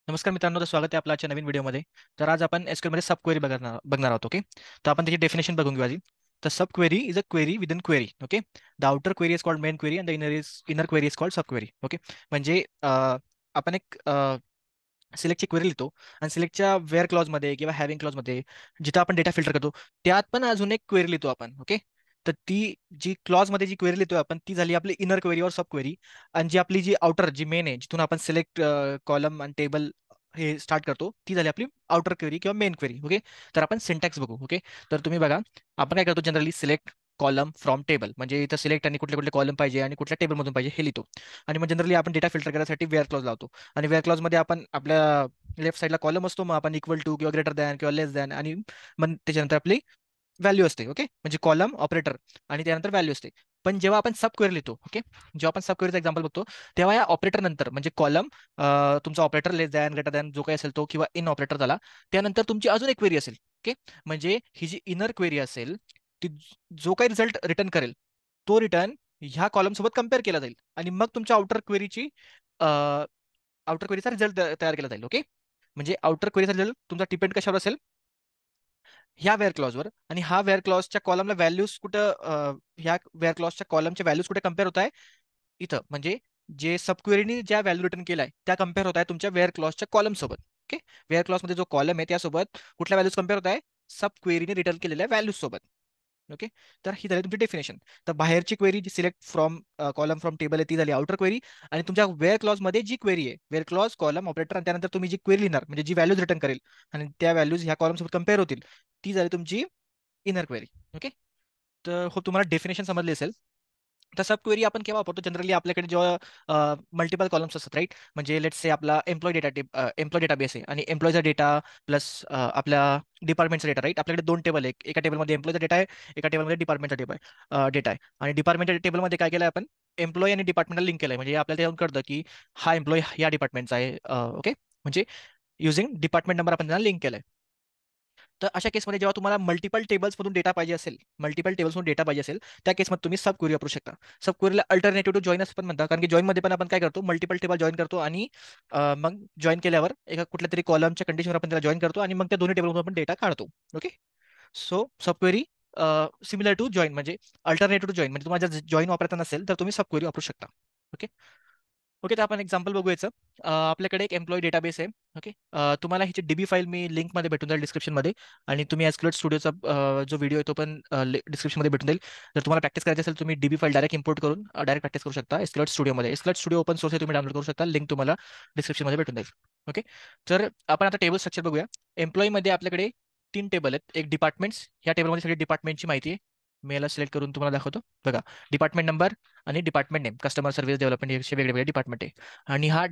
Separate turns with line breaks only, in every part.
नमस्कार मित्रांनो, तर स्वागत आहे आपल्या आजच्या नवीन व्हिडिओमध्ये. तर आज आपण एसक्यूएल मध्ये सब क्वेरी बघणार आहोत. ओके, तर आपण त्याची डेफिनेशन बघून घेऊ आधी. तर sub query is a query within query. Okay, the outer query is called main query and the inner query is called sub query. Okay, म्हणजे आपण एक सिलेक्टची क्वेरी लिहितो आणि सिलेक्टच्या वेअर क्लॉजमध्ये किंवा हॅविंग क्लॉजमध्ये जिथं आपण डेटा फिल्टर करतो त्यात पण अजून एक क्वेरी लिहितो आपण. ओके, तर ती जी क्लॉजमध्ये जी क्वेरी लिहितो आपण ती झाली आपली इनर क्वेरी और सब क्वेरी. आणि जी आपली जी आउटर जी मेन आहे जिथून आपण सिलेक्ट कॉलम आणि टेबल हे स्टार्ट करतो ती झाली आपली आउटर क्वेरी किंवा मेन क्वेरी. ओके, तर आपण सिंटॅक्स बघू. ओके, तर तुम्ही बघा, आपण काय करतो generally select column from table, म्हणजे इथं सिलेक्ट आणि कुठले कुठले कॉलम पाहिजे आणि कुठल्या टेबलमधून पाहिजे हे लिहितो. आणि मग जनरली आपण डेटा फिल्टर करण्यासाठी वेअर क्लॉज लावतो. आणि वेअर क्लॉज मध्ये आपण आपल्या लेफ्ट साईडला कॉलम असतो, मग आपण इक्वल टू किंवा ग्रेटर दॅन किंवा लेस दॅन आणि मग त्याच्यानंतर आपली व्हॅल्यू असते. ओके, म्हणजे कॉलम ऑपरेटर आणि त्यानंतर व्हॅल्यू असते. पण जेव्हा आपण सब क्वेरी लिहितो, ओके, जेव्हा आपण सब क्वेरीचा एक्झाम्पल बघतो तेव्हा या ऑपरेटर नंतर म्हणजे कॉलम, तुमचा ऑपरेटर लेस दॅन ग्रेटर दॅन जो काही असेल तो किंवा इन ऑपरेटर झाला, त्यानंतर तुमची अजून एक क्वेरी असेल. ओके, म्हणजे ही जी इनर क्वेरी असेल ती जो काही रिझल्ट रिटर्न करेल तो रिटर्न ह्या कॉलम सोबत कम्पेअर केला जाईल आणि मग तुमच्या आउटर क्वेरीचा रिझल्ट तयार केला जाईल. ओके, म्हणजे आउटर क्वेरीचा रिझल्ट तुमचा डिपेंड कशावर असेल, ह्या वेअर क्लॉजवर. आणि हा वेअर क्लॉजच्या कॉलमला व्हॅल्यूज कुठं, ह्या वेअर क्लॉजच्या कॉलमच्या व्हॅल्यूज कुठे कम्पेअर होत आहे, इथं म्हणजे जे सब क्वेरीनी ज्या व्हॅल्यू रिटर्न केलाय त्या कम्पेअर होत आहे तुमच्या वेअर क्लॉजच्या कॉलम सोबत. ओके, वेअर क्लॉज मध्ये जो कॉलम आहे त्यासोबत कुठल्या व्हॅल्यूज कम्पेअर होत आहे, सब क्वेरीने रिटर्न केलेल्या व्हॅल्यूज सोबत. ओके, तर ही झाली तुमची डेफिनेशन. तर बाहेरची क्वेरी जी select from column from table आहे ती झाली आउटर क्वेरी. आणि तुमच्या वेअर क्लॉज मध्ये जी क्वेरी आहे, वेअर क्लॉज कॉलम ऑपरेटर आणि त्यानंतर तुम्ही जी क्वेरी लिहिणार म्हणजे जी व्हॅल्यूज रिटर्न करेल आणि त्या व्हॅल्यूज ह्या कॉलम सोबत कम्पेअर होतील, ती झाली तुमची इनर क्वेरी. ओके, तर हो तुम्हाला डेफिनेशन समजली असेल. तर सब क्वेरी आपण केव्हा वापरतो, जनरली आपल्याकडे जेव्हा मल्टिपल कॉलम्स असतात, राईट. म्हणजे लेट्स से आपला एम्प्लॉय डेटाबेस आहे आणि एम्प्लॉयचा डेटा प्लस आपल्या डिपार्टमेंटचा डेटा, राईट. आपल्याकडे दोन टेबल आहे, एका टेबलमध्ये एम्प्लॉयचा डेटा आहे, एका टेबलमध्ये डिपार्टमेंटचा डेटा आहे. आणि डिपार्टमेंटच्या टेबलमध्ये काय केलं आहे आपण, एम्प्लॉय आणि डिपार्टमेंटला लिंक केलं आहे. म्हणजे आपल्याला त्यावरून कळतं की हा एम्प्लॉय या डिपार्टमेंटचा आहे. ओके, म्हणजे युझिंग डिपार्टमेंट नंबर आपण त्यांना लिंक केलाय. तर अशा केसमध्ये जेव्हा तुम्हाला मल्टिपल टेबल्समधून डेटा पाहिजे असेल, त्या केसमध्ये तुम्ही सब क्वेरी वापरू शकता. सब क्वेरीला अल्टरनेटिव्ह टू जॉइन असं पण म्हणतात, कारण की जॉइन मध्ये पण आपण काय करतो, मल्टिपल टेबल जॉइन करतो आणि मग जॉइन केल्यावर एका कुठल्या तरी कॉलमच्या कंडिशनवर आपण त्याला जॉइन करतो आणि मग त्या दोन्ही टेबलमधून आपण डेटा काढतो. Okay, so sub query similar to join, म्हणजे अल्टरनेटिव्ह टू जॉइन, म्हणजे तुम्हाला जर जॉइन वापरायचा नसेल तर तुम्ही सब क्वेरी वापरू शकता. ओके, ओके, तर आपण एक्झाम्पल बघू याचं. आपल्याकडे एक एम्प्लॉई डेटाबेस आहे. ओके, तुम्हाला ह्याची डीबी फाईल मी लिंकमध्ये भेटून जाईल डिस्क्रिप्शनमध्ये. आणि तुम्ही एस्क्युएल स्टुडिओचा जो व्हिडिओ आहे तो पण डिस्क्रिप्शनमध्ये भेटून जाईल. जर तुम्हाला प्रॅक्टिस करायची असेल तुम्ही डीबी फाईल डायरेक्ट इम्पोर्ट करून डायरेक्ट प्रॅक्टिस करू शकता एस्क्युएल स्टुडिओमध्ये. एस्क्युएल स्टुडिओ ओपन सोर्स आहे, तुम्ही डाउनलोड करू शकता, लिंक तुम्हाला डिस्क्रिप्शनमध्ये भेटून जाईल. ओके, तर आपण आता टेबल स्ट्रक्चर बघूया. एम्प्लॉईमध्ये आपल्याकडे तीन टेबल आहेत. एक डिपार्टमेंट्स, ह्या टेबलमध्ये सगळी डिपार्टमेंटची माहिती आहे. मी याला सिलेक्ट करून तुम्हाला दाखवतो. बघा, डिपार्टमेंट नंबर आणि department name, customer service development हे वेगळे वेगळे डिपार्टमेंट आहे. आणि हा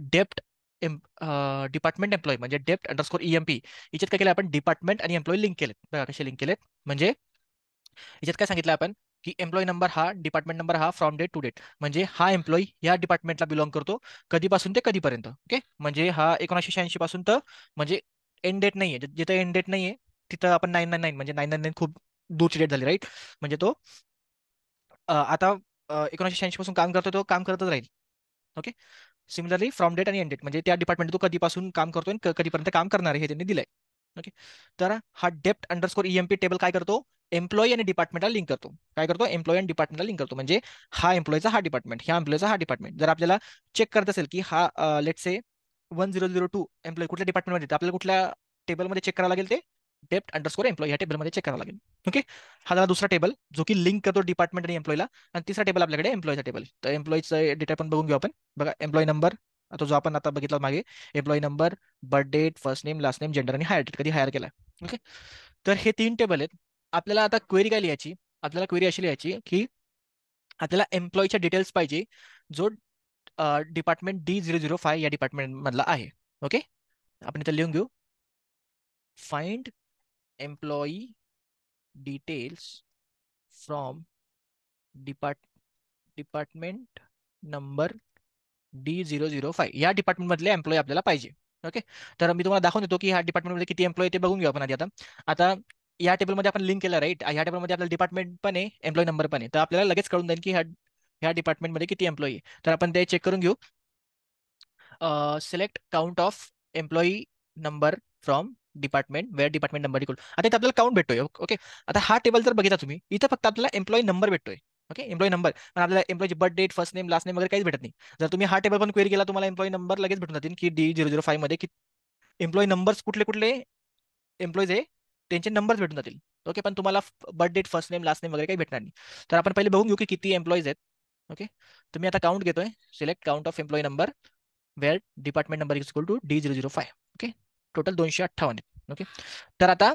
डिपार्टमेंट एम्प्लॉय म्हणजे डेप्ट अंडरस्कोर ईएमपी. याच्यात काय केलं आपण, डिपार्टमेंट आणि एम्प्लॉय लिंक केलेत. बघा कसे लिंक केलेत, म्हणजे याच्यात काय सांगितलं आपण की एम्प्लॉय नंबर हा, डिपार्टमेंट नंबर हा, फ्रॉम डेट टू डेट, म्हणजे हा एम्प्लॉय या डिपार्टमेंटला बिलॉंग करतो कधीपासून ते कधीपर्यंत. ओके, म्हणजे हा 1986 पासून तर, म्हणजे एंड डेट नाहीये, जिथे एंड डेट नाहीये तिथं आपण 999, म्हणजे 999 खूप दूरची डेट झाली, राईट. म्हणजे तो आता 1986 पासून काम करतो, तो काम करतच राहील. ओके, सिमिलरली फ्रॉम डेट आणि एंड डेट, म्हणजे त्या डिपार्टमेंट तो कधीपासून काम करतोय आणि कधीपर्यंत काम करणार आहे हे त्यांनी दिलंय. ओके, तर हा डेप्ट अंडरस्कोर ईएमपी टेबल काय करतो, एम्प्लॉई आणि डिपार्टमेंटला लिंक करतो. काय करतो, एम्प्लॉई आणि डिपार्टमेंटला लिंक करतो, म्हणजे हा एम्प्लॉईचा हा डिपार्टमेंट, ह्या एम्प्लॉईचा हा डिपार्टमेंट. जर आपल्याला चेक करत असेल की हा लेट से 1002 एम्प्लॉई कुठल्या डिपार्टमेंटमध्ये, आपल्याला कुठल्या टेबलमध्ये चेक करावं लागेल, ते डेप्ट अंडरस्कोर एम्प्लॉई ह्या टेबलमध्ये चेक करावं लागेल. ओके, हा झाला दुसरा टेबल जो की लिंक करतो डिपार्टमेंट आणि एम्प्लॉईला. आणि तिसरा टेबल आपल्याकडे एम्प्लॉईचा टेबल. तर एम्प्लॉईचा डेटा पण बघून घेऊ आपण. बघा, एम्प्लॉई नंबर, आता जो आपण आता बघितला मागे, employee number, birth date, first name, last name, gender आणि हायर डेट, कधी हायर केला. ओके, तर हे तीन टेबल आहेत. आपल्याला आता क्वेरी काय लिहायची, आपल्याला क्वेरी अशी लिहायची की आपल्याला एम्प्लॉईच्या डिटेल्स पाहिजे जो डिपार्टमेंट D005 या डिपार्टमेंट मधला आहे. ओके, आपण इथे लिहून घेऊ, find employee details from department number D005 या डिपार्टमेंट मधले एम्प्लॉई आपल्याला पाहिजे. ओके, तर मी तुम्हाला दाखवून देतो की ह्या डिपार्टमेंटमध्ये किती एम्प्लॉई ते बघून घेऊ आपण आधी. आता या टेबलमध्ये आपण लिंक केलं, राईट. ह्या टेबलमध्ये आपल्याला डिपार्टमेंट पण आहे, एम्प्लॉई नंबर पण आहे, तर आपल्याला लगेच कळून जाईल की ह्या डिपार्टमेंटमध्ये किती एम्प्लॉई आहे. तर आपण ते चेक करून घेऊ. Select count of employee number from department where department number equal, आता इथे आपल्याला काउंट भेटतोय. ओके, आता हा टेबल जर बघितला तुम्ही, इथं फक्त आपल्याला एम्प्लॉई नंबर भेटतोय. ओके, एम्प्लॉई नंबर, पण आपल्याला एम्प्लॉईची birth date, first name, last name वगैरे काहीच भेटत नाही. जर तुम्ही हा टेबल पण क्वेरी केला, तुम्हाला एम्प्लॉई नंबर लगेच भेटून जातील की D005 मध्ये की एम्प्लॉई नंबर्स कुठले कुठले एम्प्लॉईज आहे त्यांचे नंबर्स भेटून जातील. ओके, पण तुम्हाला birth date, first name, last name वगैरे काही भेटणार नाही. तर आपण पहिले बघून घेऊ की किती एम्प्लॉईज आहेत. ओके, तुम्ही आता काउंट घेतोय, select count of employee number where department number is equal to D005. Okay, total 258 आहेत. ओके, तर आता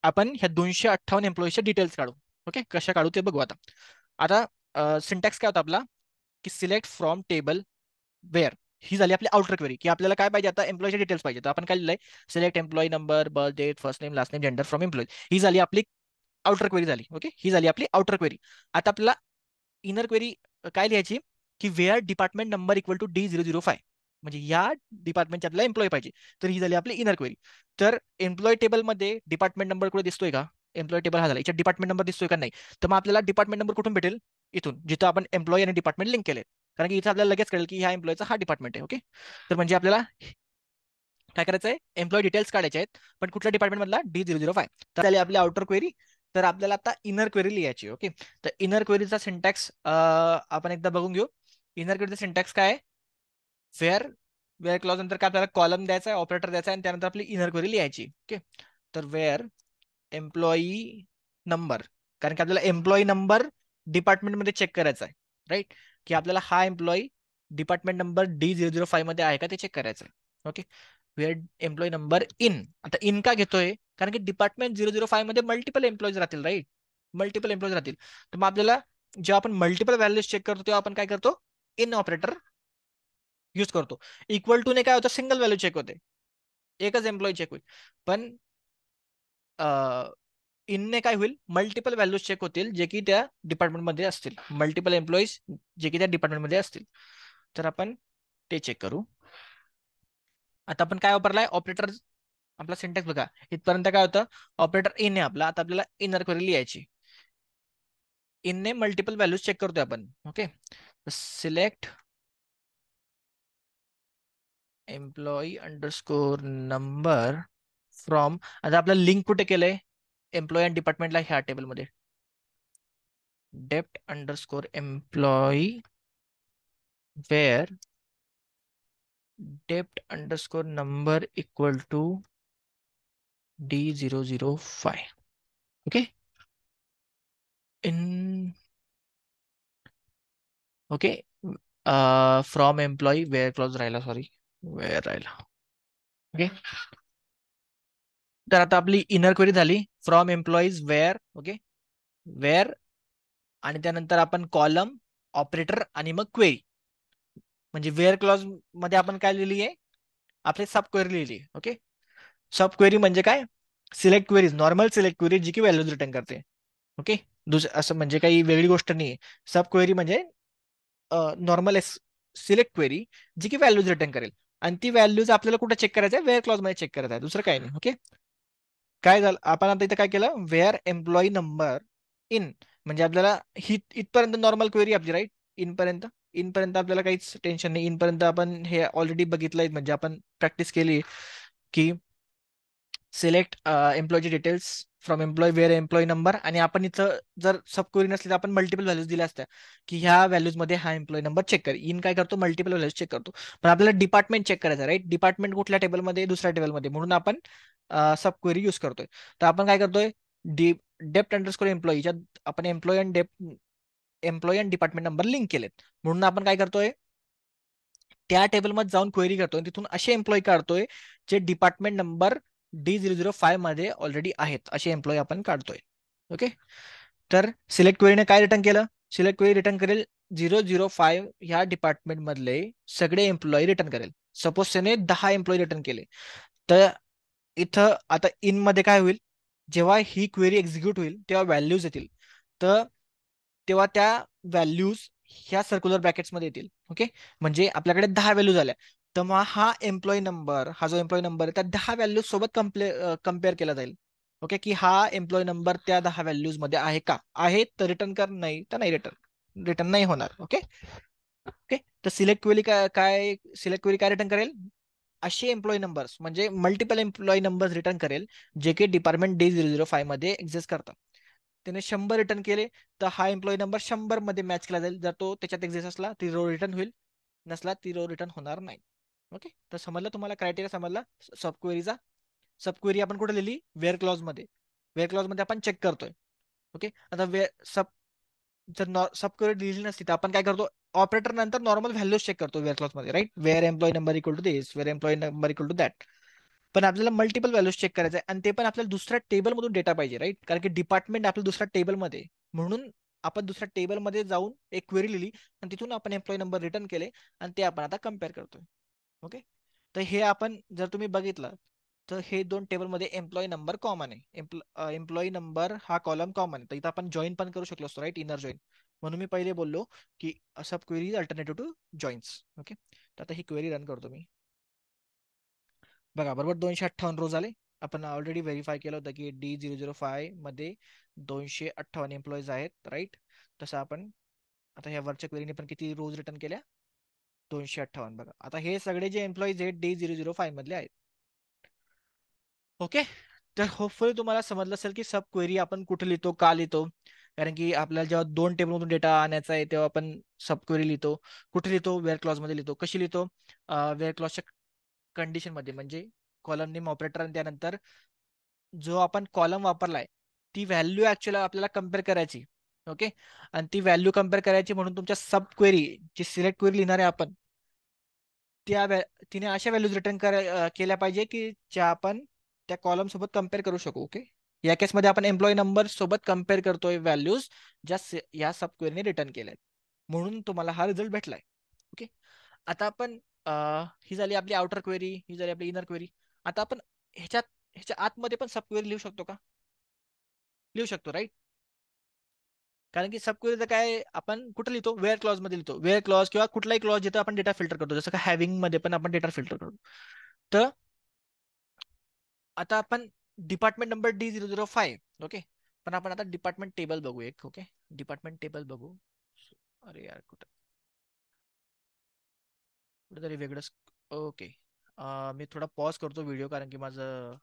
आपण ह्या 258 एम्प्लॉईजचे डिटेल्स काढू. ओके, कशा काढू ते बघू. आता सिंटॅक्स काय होता आपला, की सिलेक्ट फ्रॉम टेबल वेअर. ही झाली आपली आउटर क्वेरी, की आपल्याला काय पाहिजे, आता एम्प्लॉईचे डिटेल्स पाहिजे. तर आपण काय लिहिलंय, select employee number, birth date, first name, last name, gender from employee. ही झाली आपली आउटर क्वेरी झाली. ओके, ही झाली आपली आउटर क्वेरी. आता आपल्याला इनर क्वेरी काय लिहायची, की where department number equal to D005, म्हणजे या डिपार्टमेंटचे आपल्याला एम्प्लॉई पाहिजे. तर ही झाली आपली इनर क्वेरी. तर एम्प्लॉई टेबलमध्ये डिपार्टमेंट नंबर कुठे दिसतोय का, एम्प्लॉई टेबल हा झाला, याच्यात डिपार्टमेंट नंबर दिसतोय का, नाही. तर मग आपल्याला डिपार्टमेंट नंबर कुठून भेटेल, इथून जिथं आपण एम्प्लॉई आणि डिपार्टमेंट लिंक केले. कारण की इथं आपल्याला लगेच कळेल की ह्या एम्प्लॉईचा हा डिपार्टमेंट आहे. ओके, तर म्हणजे आपल्याला काय करायचं आहे, एम्प्लॉई डिटेल्स काढायचे आहेत, पण कुठल्या डिपार्टमेंट मधला, D005. तर झाली आपली आउटर क्वेरी. तर आपल्याला आता इनर क्वेरी लिहायची. ओके, तर इनर क्वेरीचा सिंटॅक्स आपण एकदा बघून घेऊ. इनर क्वेरीचा सिंटॅक्स काय आहे, वेअर, वेअर क्लॉज नंतर काय आपल्याला कॉलम द्यायचा आहे, ऑपरेटर द्यायचा आहे, आणि त्यानंतर आपली इनर क्वेरी लिहायची. ओके, तर वेअर एम्प्लॉई नंबर, कारण की आपल्याला एम्प्लॉई नंबर डिपार्टमेंट मध्ये चेक करायचा आहे, राईट, की आपल्याला हा एम्प्लॉई डिपार्टमेंट नंबर D005 मध्ये आहे का ते चेक करायचं आहे. Okay, where employee number in. आता इन का घेतोय, कारण की डिपार्टमेंट 005 मध्ये मल्टिपल एम्प्लॉईज राहतील, राईट, मल्टिपल एम्प्लॉईज राहतील. तर मग आपल्याला जेव्हा आपण मल्टिपल व्हॅल्यूज चेक करतो, तेव्हा आपण काय करतो, इन ऑपरेटर यूज करतो. इक्वल टू ने काय होतं, सिंगल व्हॅल्यू चेक होते, एकच एम्प्लॉई चेक होईल. पण इनने काय होईल, मल्टिपल व्हॅल्यूज चेक होतील जे की त्या डिपार्टमेंटमध्ये असतील, मल्टिपल एम्प्लॉईज जे की त्या डिपार्टमेंटमध्ये असतील. तर आपण ते चेक करू. आता आपण काय वापरलाय, ऑपरेटर. आपला सिंटॅक्स बघा, इथपर्यंत काय होतं, ऑपरेटर इन आहे आपला. आता आपल्याला इनर क्वेरी लिहायची. इनने मल्टिपल व्हॅल्यूज चेक करतोय आपण. Okay, select employee underscore number from. आता आपलं लिंक कुठे केलंय, एम्प्लॉई अँड डिपार्टमेंटला, ह्या टेबलमध्ये dept underscore employee where dept underscore number equal to D005. Okay, in, okay, from employee where clause राहिला, सॉरी, वेअर राहिला. ओके, तर आता आपली इनर क्वेरी झाली, from employees where. Okay, where, आणि त्यानंतर आपण कॉलम, ऑपरेटर, आणि मग क्वेरी. म्हणजे वेअर क्लॉज मध्ये आपण काय लिहिली आहे, आपली सब क्वेरी लिहिली. ओके, सब क्वेरी म्हणजे काय, select queries, normal select query जी की व्हॅल्यूज रिटर्न करते. ओके, असं म्हणजे काही वेगळी गोष्ट नाही. सब क्वेरी म्हणजे नॉर्मल सिलेक्ट क्वेरी जी की व्हॅल्यूज रिटर्न करेल, आणि ती व्हॅल्यूज आपल्याला कुठे चेक करायचं आहे, वेअर क्लॉज मध्ये चेक करायचं आहे, दुसरं काही नाही. ओके, काय झालं, आपण आता इथे काय केलं, वेअर एम्प्लॉई नंबर इन, म्हणजे आपल्याला ही इथपर्यंत नॉर्मल क्वेरी आपली, राईट, इनपर्यंत. इनपर्यंत आपल्याला काहीच टेन्शन नाही, इनपर्यंत आपण हे ऑलरेडी बघितलंय, म्हणजे आपण प्रॅक्टिस केली की सिलेक्ट एम्प्लॉईची details from employee where employee number, आणि आपण इथं जर सब क्वेरी नसली तर आपण मल्टिपल व्हॅल्यूज दिल्या असत्या, की ह्या व्हॅल्यूज मध्ये हा एम्प्लॉई नंबर चेक कर. इन काय करतो, मल्टिपल व्हॅल्यूज चेक करतो. पण आपल्याला डिपार्टमेंट चेक करायचं, राईट, डिपार्टमेंट कुठल्या टेबलमध्ये, दुसऱ्या टेबलमध्ये, म्हणून आपण सब क्वेरी यूज करतोय. तर आपण काय करतोय, डेप्ट अंडरस्कोर एम्प्लॉईच्या आपण एम्प्लॉई आणि डिपार्टमेंट नंबर लिंक केलेत, म्हणून आपण काय करतोय, त्या टेबलमध्ये जाऊन क्वेरी करतोय, तिथून असे एम्प्लॉई काढतोय जे डिपार्टमेंट नंबर D005 मध्ये ऑलरेडी आहेत, असे एम्प्लॉई आपण काढतोय. ओके, तर सिलेक्ट क्वेरीने काय रिटर्न केलं, सिलेक्ट क्वेरी रिटर्न करेल 005 ह्या डिपार्टमेंट मधले सगळे एम्प्लॉई रिटर्न करेल. सपोज त्याने 10 एम्प्लॉई रिटर्न केले, तर इथं आता इन मध्ये काय होईल, जेव्हा ही क्वेरी एक्झिक्यूट होईल तेव्हा व्हॅल्यूज येतील. तर तेव्हा त्या व्हॅल्यूज ह्या सर्क्युलर ब्रॅकेट्स मध्ये येतील. ओके, म्हणजे आपल्याकडे 10 व्हॅल्यूज आल्या, तर मग हा एम्प्लॉई नंबर, हा जो एम्प्लॉई नंबर आहे त्या 10 व्हॅल्यूज सोबत कम्पेअर केला जाईल. ओके, की हा एम्प्लॉई नंबर त्या 10 व्हॅल्यूज मध्ये आहे का, आहे तर रिटर्न कर, नाही तर नाही रिटर्न, रिटर्न नाही होणार. ओके, ओके, तर सिलेक्ट क्वेरी काय, सिलेक्ट क्वेरी काय रिटर्न करेल, असे एम्प्लॉई नंबर्स म्हणजे मल्टिपल एम्प्लॉई नंबर्स रिटर्न करेल जे की डिपार्टमेंट D005 मध्ये एक्झिस्ट करतात. त्याने 100 रिटर्न केले तर हा एम्प्लॉई नंबर 100 मध्ये मॅच केला जाईल. जर तो त्याच्यात एक्झिस्ट असला ती रो रिटर्न होईल, नसला ती रो रिटर्न होणार नाही. ओके, तर समजलं तुम्हाला क्रायटेरिया समजला सब क्वेरीचा. सब क्वेरी आपण कुठे लिहिली? वेअर क्लॉज मध्ये. वेअर क्लॉज मध्ये आपण चेक करतोय. ओके, आता सब जर सब क्वेरी लिहिली नसती तर आपण काय करतो? ऑपरेटर नंतर नॉर्मल व्हॅल्यूज चेक करतो वेअर क्लॉज मध्ये, right? Where employee number equal to this, where employee number equal to that. पण आपल्याला मल्टिपल व्हॅल्यूज चेक करायचे आहे आणि ते पण आपल्याला दुसऱ्या टेबल मधून डेटा पाहिजे, राईट? कारण की डिपार्टमेंट आपल्या दुसऱ्या टेबलमध्ये आहे. म्हणून आपण दुसऱ्या टेबलमध्ये जाऊन एक क्वेरी लिहिली आणि तिथून आपण एम्प्लॉई नंबर रिटर्न केले आणि ते आपण आता कम्पेअर करतोय. ओके, तर हे आपण जर तुम्ही बघितलं तर हे दोन टेबलमध्ये एम्प्लॉई नंबर कॉमन आहे. एम्प्लॉई नंबर हा कॉलम कॉमन आहे. तर इथं आपण जॉईन पण करू शकलो असतो, राईट? Inner join. म्हणून मी पहिले बोललो की sub query is alternative to joins. Okay, तर आता ही क्वेरी रन करतो मी. बघा, बरोबर 258 रोज आले. आपण ऑलरेडी व्हेरीफाय केलं होतं की D005 मध्ये 258 एम्प्लॉईज आहेत, राईट? तसं आपण आता ह्या वरच्या क्वेरीने पण किती रोज रिटर्न केल्या? 258. बघा, आता हे सगळे जे एम्प्लॉईज आहेत D005 मधले आहेत. ओके, तर होपफुली तुम्हाला समजलं असेल की सब क्वेरी आपण कुठे लिहितो, का लिहितो. कारण की आपल्याला जेव्हा दोन टेबलमधून डेटा आणायचा आहे तेव्हा आपण सब क्वेरी लिहितो. कुठे लिहितो? वेअर क्लॉज मध्ये लिहितो. कशी लिहितो? वेअर क्लॉजच्या कंडिशन मध्ये, म्हणजे कॉलम नेम ऑपरेटर आणि त्यानंतर जो आपण कॉलम वापरलाय ती व्हॅल्यू ऍक्च्युअली आपल्याला कम्पेअर करायची. ओके, आणि ती व्हॅल्यू कम्पेअर करायची म्हणून तुमच्या सब क्वेरी जी सिलेक्ट क्वेरी लिहिणार आहे आपण तिने अशा व्हॅल्यूज रिटर्न केल्या पाहिजे की ज्या आपण त्या कॉलम सोबत कम्पेअर करू शकू. ओके, या केसमध्ये आपण एम्प्लॉई नंबर सोबत कम्पेअर करतोय व्हॅल्यूज ज्या या सब क्वेरीने रिटर्न केल्या म्हणून तुम्हाला हा रिझल्ट भेटलाय. ओके, आता आपण ही झाली आपली आउटर क्वेरी, ही झाली आपली इनर क्वेरी. आता आपण ह्याच्यात ह्याच्या आतमध्ये पण सब क्वेरी लिहू शकतो का? लिहू शकतो, राईट? कारण की सब क्वेरीचं काय आपण कुठे लिहितो? वेअर क्लॉज मध्ये लिहितो. वेअर क्लॉज किंवा कुठलाही क्लॉज जिथे आपण डेटा फिल्टर करतो, जसं का हॅव्हिंग मध्ये पण आपण डेटा फिल्टर करतो. तर आता आपण डिपार्टमेंट नंबर D005. ओके, पण आपण आता डिपार्टमेंट टेबल बघू एक. ओके, डिपार्टमेंट टेबल बघू. अरे यार, कुठेतरी वेगळंच. ओके, मी थोडा पॉज करतो व्हिडिओ कारण की माझं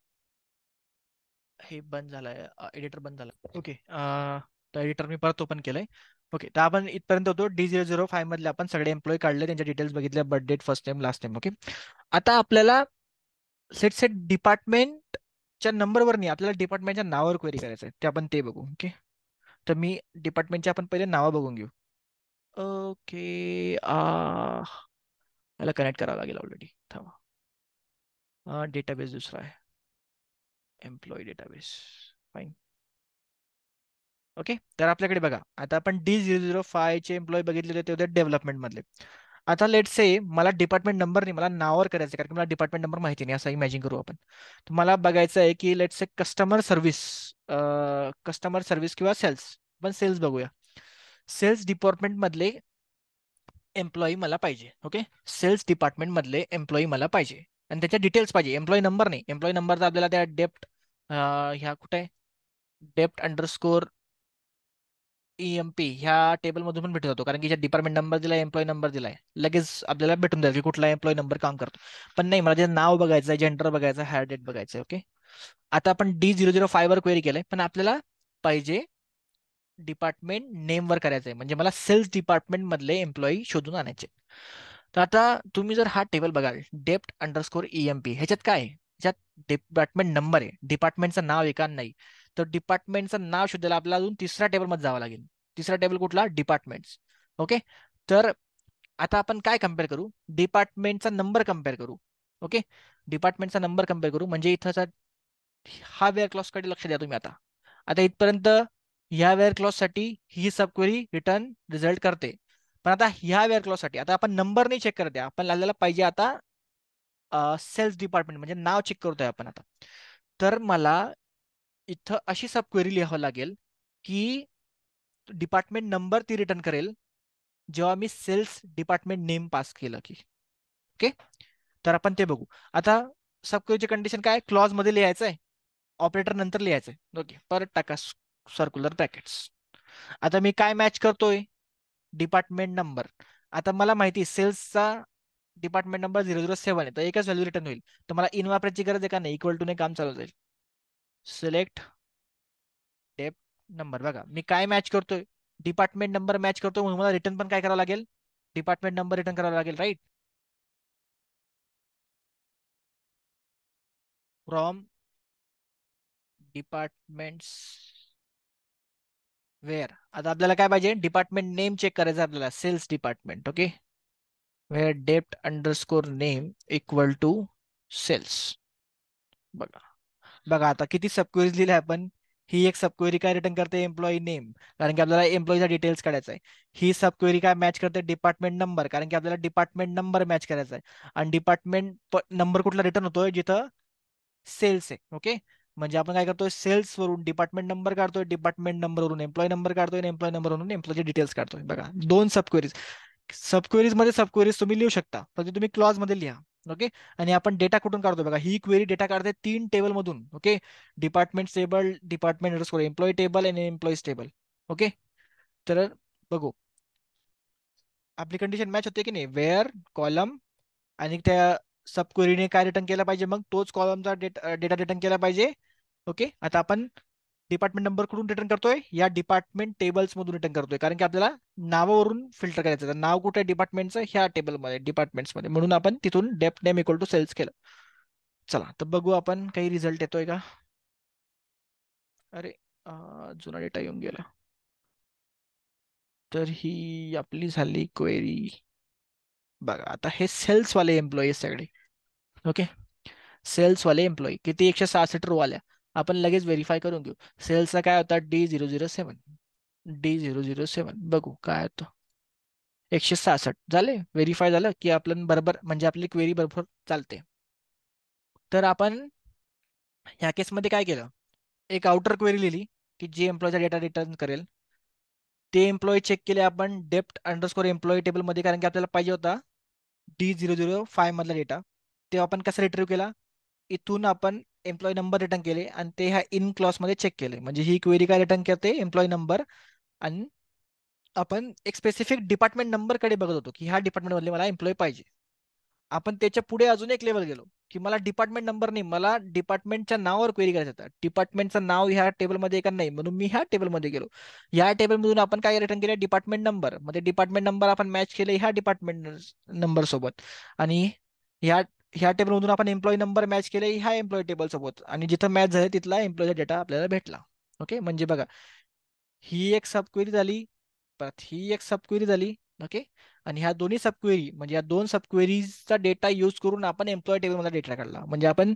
हे बंद झालंय, एडिटर बंद झालं. ओके, तर एडिटर मी परत ओपन केलंय. ओके, तर आपण इथपर्यंत होतो. D005 मधले आपण सगळे एम्प्लॉय काढले, त्यांच्या डिटेल्स बघितल्या, birth date, first time, last time. Okay, आता आपल्याला सेट सेट डिपार्टमेंटच्या नंबरवर नाही, आपल्याला डिपार्टमेंटच्या नावावर क्वेरी करायचं आहे, ते आपण ते बघू. ओके, तर मी डिपार्टमेंटचे आपण पहिले नावं बघून घेऊ. ओके, मला कनेक्ट करावं लागेल ऑलरेडी. थांबा, डेटाबेस दुसरा आहे, एम्प्लॉई डेटाबेस. फाईन. ओके, तर आपल्याकडे बघा, आता आपण D005 चे एम्प्लॉई बघितले होते, ते होते डेव्हलपमेंट मधले. आता लेट से मला डिपार्टमेंट नंबर नाही, मला नावावर करायचं कारण की मला डिपार्टमेंट नंबर माहिती नाही, असं इमॅजिन करू आपण. तर मला बघायचं आहे की लेट से कस्टमर सर्व्हिस किंवा सेल्स. पण सेल्स बघूया. सेल्स डिपार्टमेंट मधले एम्प्लॉई मला पाहिजे. ओके, सेल्स डिपार्टमेंट मधले एम्प्लॉई मला पाहिजे आणि त्याच्या डिटेल्स पाहिजे, एम्प्लॉई नंबर नाही. एम्प्लॉई नंबर तर आपल्याला त्या ह्या कुठे आहे, डेप्ट अंडरस्कोर EMP ह्या टेबल मधून पण भेटू जातो, कारण की ज्या डिपार्टमेंट नंबर दिलाय, एम्प्लॉई नंबर दिलाय, लगेच आपल्याला भेटून जाईल की कुठला एम्प्लॉई नंबर काम करतो. पण नाही, मला जे नाव बघायचं आहे, जेंडर बघायचं आहे, हायर डेट बघायचं आहे. ओके, आता आपण D005 वर क्वेरी केलंय, पण आपल्याला पाहिजे डिपार्टमेंट नेम वर करायचंय, म्हणजे मला सेल्स डिपार्टमेंट मधले एम्प्लॉई शोधून आणायचे. तर आता तुम्ही जर हा टेबल बघाल, डेप्ट अंडरस्कोर EMP, ह्याच्यात काय आहे? ह्याच्यात डिपार्टमेंट नंबर आहे, डिपार्टमेंटचं नाव आहे का? नाही. तर डिपार्टमेंटचं नाव शोधायला आपल्याला अजून तिसऱ्या टेबल मध्ये जावं लागेल. तिसरा टेबल कुठला? डिपार्टमेंट्स. ओके, तर आता आपण काय कम्पेअर करू? डिपार्टमेंटचा नंबर कम्पेअर करू. ओके, डिपार्टमेंटचा नंबर कम्पेअर करू, म्हणजे इथं हा वेअर क्लॉज कडे लक्ष द्या तुम्ही. आता आता इथपर्यंत ह्या वेअर क्लॉज साठी ही सब क्वेरी रिटर्न रिझल्ट करते. पण आता ह्या वेअर क्लॉज साठी आता आपण नंबर नाही चेक करत आहे, आपण लावलेला पाहिजे आता सेल्स डिपार्टमेंट, म्हणजे नाव चेक करतोय आपण आता. तर मला इथं अशी सब क्वेरी लिहावं लागेल की डिपार्टमेंट नंबर ती रिटर्न करेल जेव्हा मी सेल्स डिपार्टमेंट नेम पास केलं की. ओके, तर आपण ते बघू. आता सब क्वेरीची कंडिशन काय? क्लॉज मध्ये लिहायचं आहे, ऑपरेटर नंतर लिहायचंय. ओके, परत टाका सर्क्युलर ब्रॅकेट्स. आता मी काय मॅच करतोय? Department number. आता मला माहिती सेल्सचा डिपार्टमेंट नंबर 007 आहे, तर एकच व्हॅल्यू रिटर्न होईल. तर मला इन वापरायची गरज आहे का नाही, इक्वल टू ने काम चालू जाईल. सिलेक्ट डेप नंबर. बघा मी काय मॅच करतोय, डिपार्टमेंट नंबर मॅच करतोय, म्हणून मला रिटर्न पण काय करावं लागेल, डिपार्टमेंट नंबर रिटर्न करावा लागेल, राईट. From departments wear. आता आपल्याला काय पाहिजे, डिपार्टमेंट नेम चेक करायचं आपल्याला, sales department. Okay, where dept underscore name equal to sales. बघा, बघा आता किती सबक्वेरीज लिहिले आपण. ही एक सबक्वेरी काय रिटर्न करते, एम्प्लॉई नेम, कारण की आपल्याला एम्प्लॉईचा डिटेल्स काढायचा आहे. ही सबक्वेरी काय मॅच करते, डिपार्टमेंट नंबर, कारण की आपल्याला डिपार्टमेंट नंबर मॅच करायचा आहे. आणि डिपार्टमेंट नंबर कुठला रिटर्न होतोय, जिथं सेल्स आहे. ओके, म्हणजे आपण काय करतोय, सेल्स वरून डिपार्टमेंट नंबर काढतोय, डिपार्टमेंट नंबर वरून एम्प्लॉय नंबर काढतोय, आणि एम्प्लॉय नंबर वरून एम्प्लॉयचे डिटेल्स काढतोय. बघा दोन सबक्वेरीज. सबक्वेरीज मध्ये सबक्वेरीज तुम्ही लिहू शकता, फक्त तुम्ही क्लॉज मध्ये लिहा. ओके, आणि आपण डेटा कुठून काढतो, बघा ही क्वेरी डेटा काढते 3 टेबल मधून. Okay, department table, department underscore employ table आणि एम्प्लॉईज टेबल. ओके, तर बघू आपली कंडिशन मॅच होते की नाही, वेअर कॉलम आणि त्या सब क्वेरीने काय रिटर्न केला पाहिजे, मग तोच कॉलमचा डेटा रिटर्न केला पाहिजे. ओके, आता आपण डिपार्टमेंट नंबर कुठून रिटर्न करतोय, या डिपार्टमेंट टेबल्स मधून रिटर्न करतोय, कारण की आपल्याला नावावरून फिल्टर करायचं आहे. नाव कुठे डिपार्टमेंटचं, ह्या टेबलमध्ये डिपार्टमेंट्स मध्ये, म्हणून आपण तिथून डेप्ट नेम इक्वल टू सेल्स केलं. चला तर बघू आपण काही रिझल्ट येतोय का. अरे जुना डेटा येऊन गेला. तर ही आपली झाली क्वेरी. बघा आता हे सेल्स वाले एम्प्लॉई सगळे. ओके, सेल्स वाले एम्प्लॉई किती, 166 रो आल्या. आपण लगेच व्हेरीफाय करून घेऊ. सेल्सचा काय होता, D007. D007 बघू काय होतं, 166 झाले. व्हेरीफाय झालं की आपलं बरोबर, म्हणजे आपली क्वेरी बरोबर चालते. तर आपण ह्या केसमध्ये काय केलं, एक आउटर क्वेरी लिहिली की जी एम्प्लॉयचा डेटा रिटर्न करेल. ते एम्प्लॉई चेक केले आपण डेप्ट अंडरस्कोर एम्प्लॉई टेबलमध्ये, कारण की आपल्याला पाहिजे होता D005 मधला डेटा. ते आपण कसा रिट्रीव्ह केला, इथून आपण एम्प्लॉय नंबर रिटर्न केले आणि ते ह्या इन क्लॉज मध्ये चेक केले. म्हणजे ही क्वेरी काय रिटर्न करते, एम्प्लॉय नंबर. आणि आपण एक स्पेसिफिक डिपार्टमेंट नंबर कडे बघत होतो की ह्या डिपार्टमेंट मधले मला एम्प्लॉय पाहिजे. आपण त्याच्या पुढे अजून एक लेवल गेलो की मला डिपार्टमेंट नंबर नाही, मला डिपार्टमेंटच्या नावावर क्वेरी करायचं होतं. डिपार्टमेंटचं नाव ह्या टेबलमध्ये का नाही, म्हणून मी ह्या टेबलमध्ये गेलो. या टेबलमधून आपण काय रिटर्न केलं, डिपार्टमेंट नंबर. मध्ये डिपार्टमेंट नंबर आपण मॅच केले ह्या डिपार्टमेंट नंबर सोबत. आणि ह्या ह्या टेबलमधून आपण एम्प्लॉय नंबर मॅच केले ह्या एम्प्लॉय टेबल सोबत, आणि जिथं मॅच झाले तिथला एम्प्लॉयचा डेटा आपल्याला भेटला. ओके, म्हणजे बघा ही एक सब क्वेरी झाली, परत ही एक सब क्वेरी झाली. ओके, आणि ह्या दोन्ही सब क्वेरी, म्हणजे या दोन सब क्वेरीजचा डेटा यूज करून आपण एम्प्लॉय टेबल मध्ये डेटा काढला. म्हणजे आपण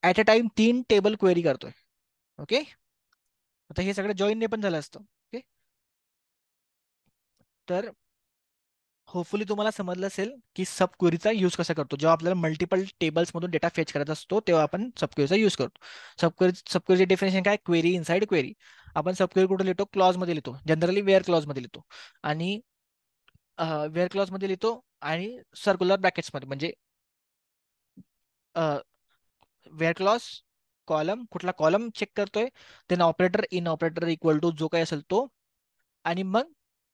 at a time 3 table query करतोय. ओके, आता हे सगळं जॉईनने पण झालं असतं. ओके, तर होपफुली तुम्हाला समजलं असेल की सब क्वेरीचा यूज कसा करतो. जेव्हा आपल्याला मल्टिपल टेबल्स मधून डेटा फेच करायचा असतो, तेव्हा आपण सब क्वेरीचा यूज करतो. सब क्वेरीचे डेफिनेशन काय, क्वेरी इनसाइड क्वेरी. आपण सब क्वेरी कुठे लिहितो, क्लॉज मध्ये लिहितो, जनरली वेअर क्लॉज मध्ये लिहितो. आणि वेअर क्लॉज मध्ये लिहितो आणि सर्क्युलर ब्रॅकेट्स मध्ये, म्हणजे वेअर क्लॉज कॉलम, कुठला कॉलम चेक करतोय, then operator in operator equal to जो काही असेल तो, आणि मग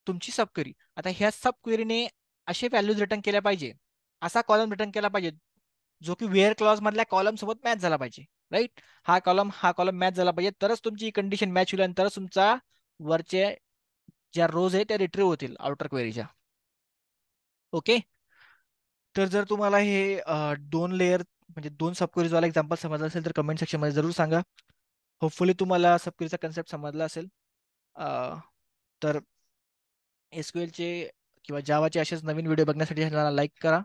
तुमची सब क्वेरी. आता ह्या सब क्वेरीने असे व्हॅल्यूज रिटर्न केल्या पाहिजे, असा कॉलम रिटर्न केला पाहिजे जो की वेअर क्लॉज मधल्या कॉलम सोबत मॅच झाला पाहिजे, राईट. हा कॉलम मॅच झाला पाहिजे, तरच तुमची कंडिशन मॅच होईल आणि तरच तुमचा वरचे ज्या रोज आहे त्या रिट्रीव्ह होतील आउटर क्वेरीच्या. ओके, तर जर तुम्हाला हे दोन लेअर, म्हणजे दोन सबक्वेरीज वाला एक्झाम्पल समजलं असेल तर कमेंट सेक्शन मध्ये जरूर सांगा. होपफुली तुम्हाला सबक्वेरीचा कन्सेप्ट समजला असेल. अ, तर SQL चे किंवा जावाचे असेच नवीन व्हिडिओ बघण्यासाठी चॅनलला लाईक करा,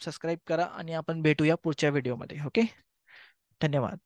सबस्क्राईब करा, आणि आपण भेटूया पुढच्या व्हिडिओमध्ये. ओके, धन्यवाद.